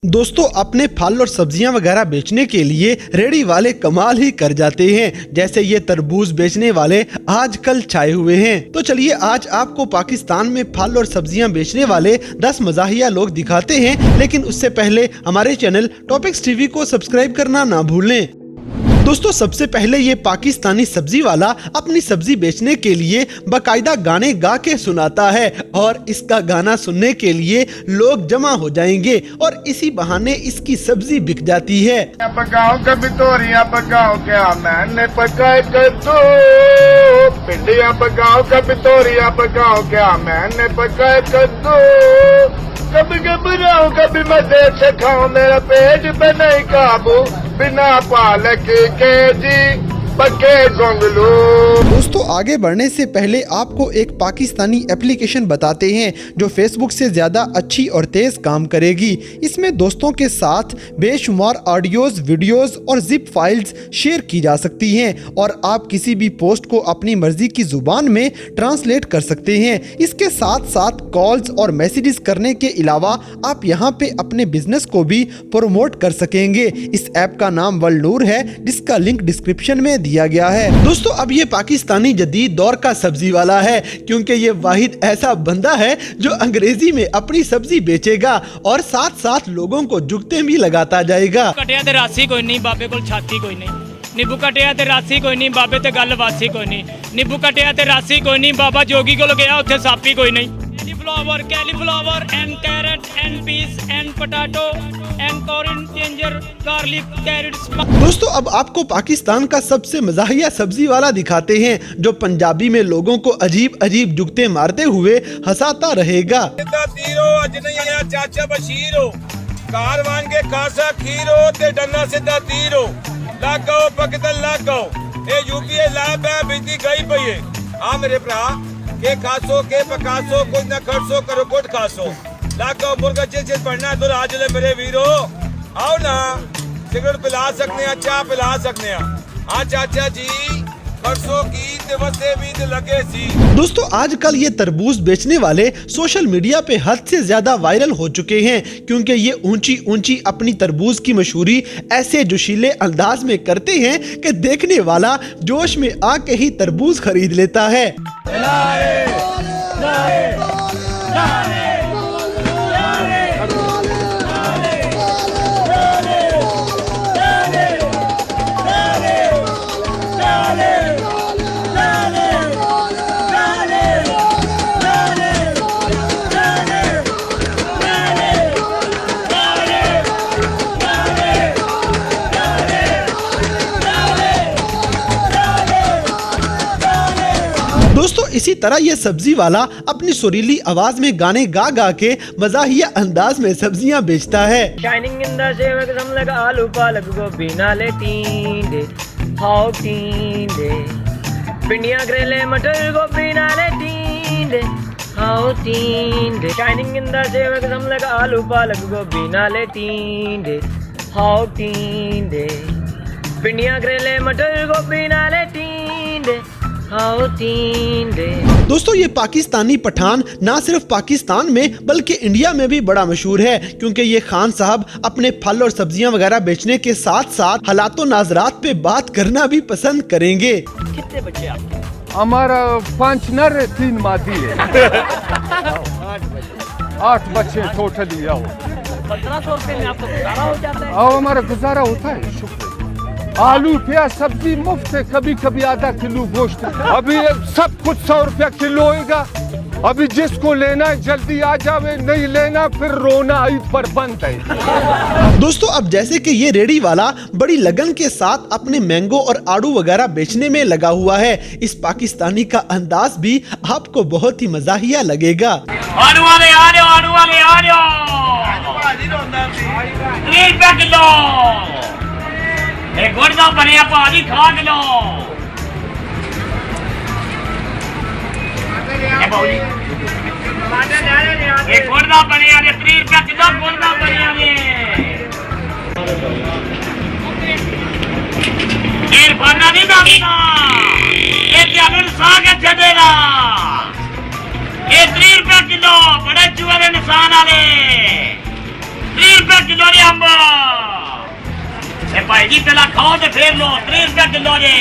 दोस्तों अपने फल और सब्जियां वगैरह बेचने के लिए रेडी वाले कमाल ही कर जाते हैं। जैसे ये तरबूज बेचने वाले आजकल छाए हुए हैं। तो चलिए आज आपको पाकिस्तान में फल और सब्जियां बेचने वाले 10 मज़ाहिया लोग दिखाते हैं। लेकिन उससे पहले हमारे चैनल टॉपिक्स टीवी को सब्सक्राइब करना ना भूलें। दोस्तों सबसे पहले ये पाकिस्तानी सब्जी वाला अपनी सब्जी बेचने के लिए बाकायदा गाने गा के सुनाता है और इसका गाना सुनने के लिए लोग जमा हो जाएंगे और इसी बहाने इसकी सब्जी बिक जाती है। पकाओ कभी तोरियां पकाओ क्या मैंने पकाए कद्दू, भिंडियां पकाओ कभी तोरियां पकाओ क्या मैंने पकाए कद्दू, कभी घबराऊं कभी मैं देख से खाऊं मेरा पेट पे नहीं काबू, बिना पालक के जी पके गोंगलू। दोस्तों आगे बढ़ने से पहले आपको एक पाकिस्तानी एप्लीकेशन बताते हैं जो फेसबुक से ज़्यादा अच्छी और तेज़ काम करेगी। इसमें दोस्तों के साथ बेशुमार ऑडियोज़, वीडियोज़ और जिप फाइल्स शेयर की जा सकती हैं और आप किसी भी पोस्ट को अपनी मर्जी की ज़ुबान में ट्रांसलेट कर सकते हैं। इसके साथ साथ कॉल्स और मैसेजेस करने के अलावा आप यहाँ पे अपने बिजनेस को भी प्रमोट कर सकेंगे। इस ऐप का नाम वलनूर है जिसका लिंक डिस्क्रिप्शन में दिया गया है। दोस्तों अब ये पाकिस्तानी जदीद दौर का सब्जी वाला है क्योंकि ये वाहिद ऐसा बंदा है जो अंग्रेजी में अपनी सब्जी बेचेगा और साथ साथ लोगों को जुगते भी लगाता जाएगा। कटिया ते रासी कोई नहीं, बाबे कोल छाती कोई नहीं, नींबू कटिया ते रासी कोई नहीं, बाबे ते गल वासी कोई नहीं, नींबू कटिया ते रासी कोई नहीं, बाबा जोगी कोल गया उत्थे सापी कोई नहीं। Cauliflower and carrot and peas and potato and corn ginger garlic carrots. दोस्तों अब आपको पाकिस्तान का सबसे मज़ाहिया सब्जी वाला दिखाते हैं जो पंजाबी में लोगों को अजीब अजीब जुगते मारते हुए हंसाता रहेगा। चाचा बशीरो कारवान के खासा खीरो ते डन्ना सिद्धा तीरो लागो पकदल लागो ए यूपीए लैब है बिजली गई पई है आ मेरे भरा के खासो के पकासो कुछ न खर्चो करो कुछ खासो लागो मुर्गा चिल पढ़ना तो आज ले मेरे वीरो आओ ना सिगरेट पिला सकने हैं, चाय पिला सकने हैं। हाँ चाचा जी परसों की दिवसे भी लगे सी। दोस्तों आजकल ये तरबूज बेचने वाले सोशल मीडिया पे हद से ज्यादा वायरल हो चुके हैं क्योंकि ये ऊंची ऊंची अपनी तरबूज की मशहूरी ऐसे जोशीले अंदाज में करते हैं कि देखने वाला जोश में आके ही तरबूज खरीद लेता है। दोस्तों इसी तरह ये सब्जी वाला अपनी सुरीली आवाज में गाने गा गा के मज़ाहिया अंदाज में सब्जियां बेचता है। शाइनिंग इन द सेवक सम लगा आलू पालक गोभी नाले टींडे हाउ टींडे भिंडियां करेले मटर गोभी नाले टींडे हाउ टींडे शाइनिंग इन द सेवक सम लगा आलू पालक गोभी नाले टींडे हाउ टींडे भिंडियां करेले मटर गोभी नाले टींडे। दोस्तों ये पाकिस्तानी पठान ना सिर्फ पाकिस्तान में बल्कि इंडिया में भी बड़ा मशहूर है क्योंकि ये खान साहब अपने फल और सब्जियां वगैरह बेचने के साथ साथ हालात नाजरात पे बात करना भी पसंद करेंगे। कितने बच्चे आपके? हमारा 5 नर 3 मादी है। 8 बच्चे टोटली। 1500 रुपए में आपको गुजारा हो जाता है? और हमारा गुजारा होता है। शुक्र। आलू प्याज सब्जी मुफ्त है, कभी कभी आधा किलो गोश्त। अभी सब कुछ 100 रुपया किलो होगा। अभी जिसको लेना है जल्दी आ जावे, नहीं लेना फिर रोना ईद पर बंद है। दोस्तों अब जैसे कि ये रेडी वाला बड़ी लगन के साथ अपने मैंगो और आड़ू वगैरह बेचने में लगा हुआ है, इस पाकिस्तानी का अंदाज भी आपको बहुत ही मज़ाहिया लगेगा। आलू वाले आ जाओ, आलू वाले आ जाओ, 30 रुपए किलो एक गुर्दा बनिया पानी खा लो। एक गुर्दा बनिया 30 रुपया किलो गुर्दा बनिया इरफाना नहीं दामना ये जानवर साग चलेगा ये 30 रुपया किलो बड़े चुहे निशान वाले 30 रुपए किलो ने अंब ए भाई जी पहला खाओ तो फिर लो 30 रुपए किलो ने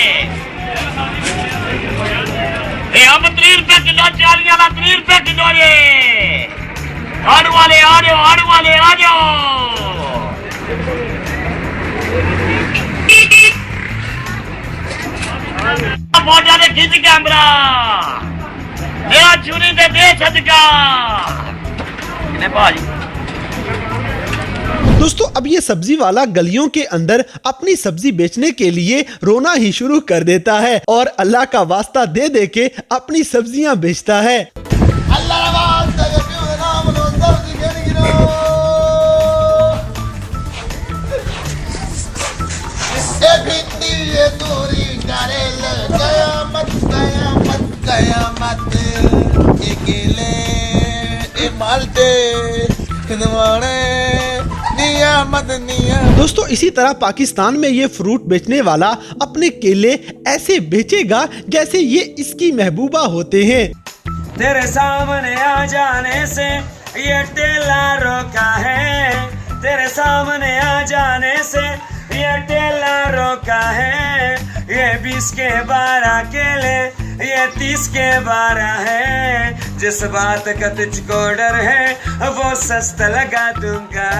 ए अंब 30 रुपए किलो चालियां वाला 30 रुपए किलो ने आड़ू वाले आ जाओ बहुत ज्यादा खींच कैमरा मेरा चुनी दे सदका भाजी। दोस्तों अब ये सब्जी वाला गलियों के अंदर अपनी सब्जी बेचने के लिए रोना ही शुरू कर देता है और अल्लाह का वास्ता दे दे के अपनी सब्जियां बेचता है। दोस्तों इसी तरह पाकिस्तान में ये फ्रूट बेचने वाला अपने केले ऐसे बेचेगा जैसे ये इसकी महबूबा होते हैं। तेरे सामने आ जाने से ये ठेला रोका है, तेरे सामने आ जाने से ये ठेला रोका है, ये 20 के 12 केले ये 30 के 12 है, जिस बात का तुझको डर है वो सस्ता लगा दूंगा।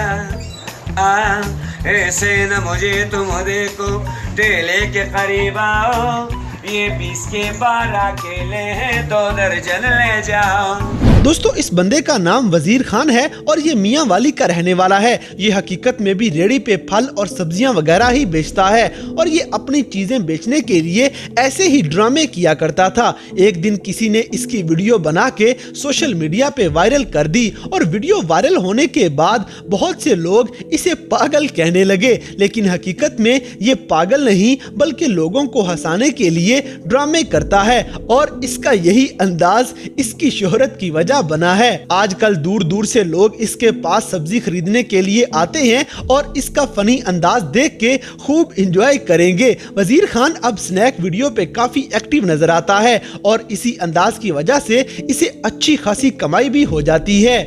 ऐसे न मुझे तुम देखो ठेले के करीब आओ, ये 20 के 12 केले हैं 2 दर्जन ले जाओ। दोस्तों इस बंदे का नाम वजीर खान है और ये मियाँ वाली का रहने वाला है। ये हकीकत में भी रेडी पे फल और सब्जियां वगैरह ही बेचता है और ये अपनी चीजें बेचने के लिए ऐसे ही ड्रामे किया करता था। एक दिन किसी ने इसकी वीडियो बना के सोशल मीडिया पे वायरल कर दी और वीडियो वायरल होने के बाद बहुत से लोग इसे पागल कहने लगे, लेकिन हकीकत में ये पागल नहीं बल्कि लोगों को हंसाने के लिए ड्रामे करता है और इसका यही अंदाज इसकी शोहरत की वजह बना है। आजकल दूर दूर से लोग इसके पास सब्जी खरीदने के लिए आते हैं और इसका फनी अंदाज देख के खूब एंजॉय करेंगे। वजीर खान अब स्नैक वीडियो पे काफी एक्टिव नजर आता है और इसी अंदाज की वजह से इसे अच्छी खासी कमाई भी हो जाती है।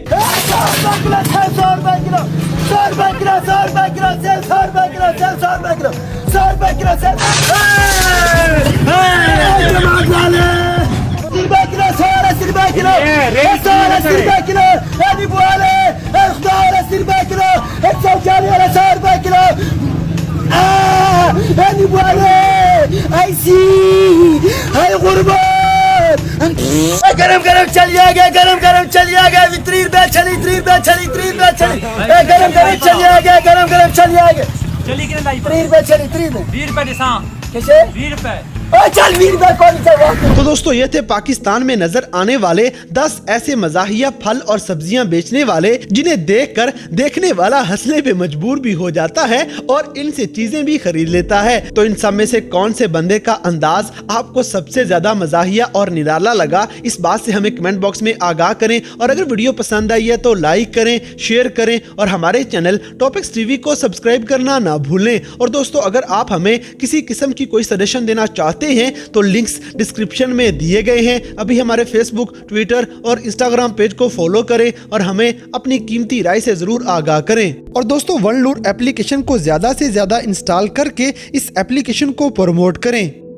गरम गरम चलिए गया, गरम गरम चलिए गया, 3 रुपए चली, 3 रुपए चली, 3 रुपए चली, गरम गरम चलिए गया, गरम गरम चलिए गया, चली के लाई 3 रुपए चली, 3 रुपए 20 रुपए दिसा कैसे 20 रुपए चल 20 रुपए कौन सा। तो दोस्तों ये थे पाकिस्तान में नजर आने वाले 10 ऐसे मजाहिया फल और सब्जियां बेचने वाले जिन्हें देखकर देखने वाला हंसने पे मजबूर भी हो जाता है और इनसे चीजें भी खरीद लेता है। तो इन सब में से कौन से बंदे का अंदाज आपको सबसे ज्यादा मजाहिया और निराला लगा, इस बात से हमें कमेंट बॉक्स में आगाह करें और अगर वीडियो पसंद आई है तो लाइक करें, शेयर करें और हमारे चैनल टॉपिक्स टीवी को सब्सक्राइब करना ना भूलें। और दोस्तों अगर आप हमें किसी किस्म की कोई सजेशन देना चाहते हैं तो लिंक्स डिस्क्रिप्शन में दिए गए हैं। अभी हमारे फेसबुक, ट्विटर और इंस्टाग्राम पेज को फॉलो करें और हमें अपनी कीमती राय से जरूर आगाह करें। और दोस्तों वन लूर एप्लीकेशन को ज्यादा से ज्यादा इंस्टॉल करके इस एप्लीकेशन को प्रमोट करें।